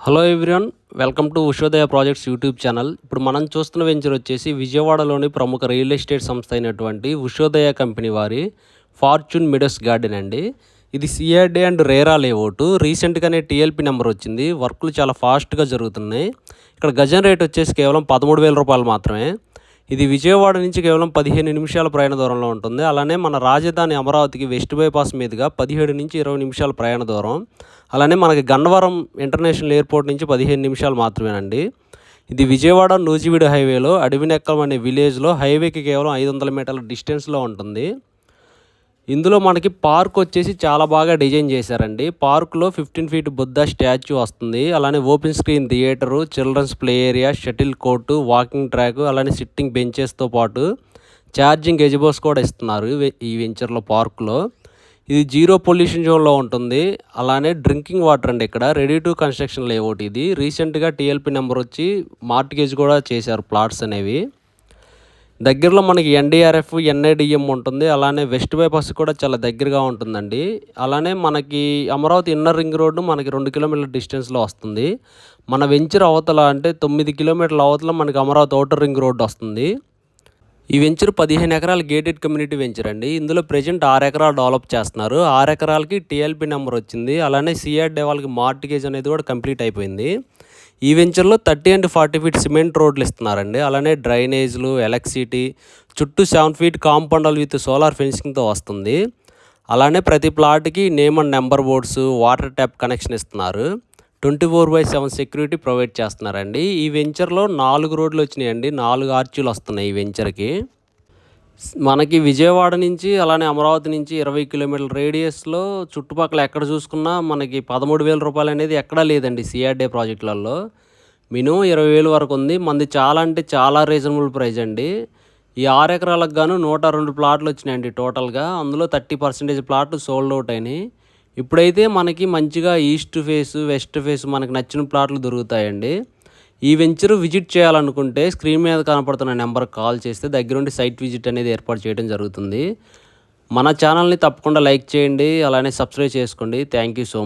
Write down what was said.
Hello everyone, welcome to Ushodaya projects YouTube channel. ఇప్పుడు మనం చూస్తున్న వెంచర్ వచ్చేసి విజయవాడలోని ప్రముఖ రియల్ ఎస్టేట్ సంస్థ అయినటువంటి ఉషోదయ కంపెనీ వారి ఫార్చ్యూన్ మెడోస్ గార్డెన్ అండి. ఇది సిఆర్డే అండ్ రేరా లేఅవుట్. రీసెంట్గానే టీఎల్పీ నెంబర్ వచ్చింది. వర్కులు చాలా ఫాస్ట్గా జరుగుతున్నాయి. ఇక్కడ గజం రేట్ వచ్చేసి కేవలం 13,000 రూపాయలు మాత్రమే. ఇది విజయవాడ నుంచి కేవలం 15 నిమిషాల ప్రయాణ దూరంలో ఉంటుంది. అలానే మన రాజధాని అమరావతికి వెస్ట్ బైపాస్ మీదుగా 17 నుంచి 20 నిమిషాల ప్రయాణ దూరం. అలానే మనకి గన్నవరం ఇంటర్నేషనల్ ఎయిర్పోర్ట్ నుంచి 15 నిమిషాలు మాత్రమేనండి. ఇది విజయవాడ నూజివీడు హైవేలో అడవినెక్కం అనే విలేజ్లో హైవేకి కేవలం 500 మీటర్ల డిస్టెన్స్లో ఉంటుంది. ఇందులో మనకి పార్క్ వచ్చేసి చాలా బాగా డిజైన్ చేశారండి. పార్కులో 15 ఫీట్ బుద్ధ స్టాచ్యూ వస్తుంది. అలానే open screen theatre, children's play area, shuttle court, walking track, అలానే సిట్టింగ్ బెంచెస్తో పాటు ఛార్జింగ్ గెజిబోస్ కూడా ఇస్తున్నారు ఈ వెంచర్లో పార్కులో. ఇది జీరో పొల్యూషన్ జోన్లో ఉంటుంది. అలానే డ్రింకింగ్ వాటర్ అండి. ఇక్కడ రెడీ టు కన్స్ట్రక్షన్ లేఅవుట్. ఇది రీసెంట్గా టీఎల్పీ నెంబర్ వచ్చి మార్టిగేజ్ కూడా చేశారు ప్లాట్స్ అనేవి. దగ్గరలో మనకి ఎన్డీఆర్ఎఫ్, ఎన్ఐడిఎం ఉంటుంది. అలానే వెస్ట్ బైపాస్ కూడా చాలా దగ్గరగా ఉంటుందండి. అలానే మనకి అమరావతి ఇన్నర్ రింగ్ రోడ్డు మనకి 2 కిలోమీటర్ల డిస్టెన్స్లో వస్తుంది. మన వెంచర్ అవతల అంటే 9 కిలోమీటర్ల అవతల మనకి అమరావతి ఔటర్ రింగ్ రోడ్డు వస్తుంది. ఈ వెంచర్ 15 ఎకరాల గేటెడ్ కమ్యూనిటీ వెంచర్ అండి. ఇందులో ప్రజెంట్ 6 ఎకరాలు డెవలప్ చేస్తున్నారు. 6 ఎకరాలకి టీఎల్పీ నెంబర్ వచ్చింది. అలానే సిఆర్డే వాళ్ళకి మార్టిగేజ్ అనేది కూడా కంప్లీట్ అయిపోయింది. ఈ వెంచర్లో 30 అండ్ 40 ఫీట్ సిమెంట్ రోడ్లు ఇస్తున్నారండి. అలానే డ్రైనేజ్లు, ఎలక్ట్రిసిటీ, చుట్టూ 7 ఫీట్ కాంపౌండల్ విత్ సోలార్ ఫెన్సింగ్తో వస్తుంది. అలానే ప్రతి ప్లాట్కి name and number boards, water tap connection ఇస్తున్నారు. 24/7 సెక్యూరిటీ ప్రొవైడ్ చేస్తున్నారండి. ఈ వెంచర్లో 4 రోడ్లు వచ్చినాయండి. 4 ఆర్చీలు వస్తున్నాయి ఈ వెంచర్కి. మనకి విజయవాడ నుంచి అలానే అమరావతి నుంచి 20 కిలోమీటర్ల రేడియస్లో చుట్టుపక్కల ఎక్కడ చూసుకున్నా మనకి 13,000 రూపాయలు అనేది ఎక్కడా లేదండి సిఆర్డే ప్రాజెక్టులలో. మినిమం 20,000 వరకు ఉంది. మంది చాలా అంటే చాలా రీజనబుల్ ప్రైస్ అండి. ఈ 6 ఎకరాలకు గాను 102 ప్లాట్లు వచ్చినాయండి టోటల్గా. అందులో 30% ప్లాట్లు సోల్డ్ అవుట్ అయినాయి. ఇప్పుడైతే మనకి మంచిగా ఈస్ట్ ఫేస్, వెస్ట్ ఫేస్ మనకి నచ్చిన ప్లాట్లు దొరుకుతాయండి. ఈ వెంచర్ విజిట్ చేయాలనుకుంటే స్క్రీన్ మీద కనపడుతున్న నెంబర్కి కాల్ చేస్తే దగ్గరుండి సైట్ విజిట్ అనేది ఏర్పాటు చేయడం జరుగుతుంది. మన ఛానల్ని తప్పకుండా లైక్ చేయండి, అలానే సబ్స్క్రైబ్ చేసుకోండి. Thank you so much.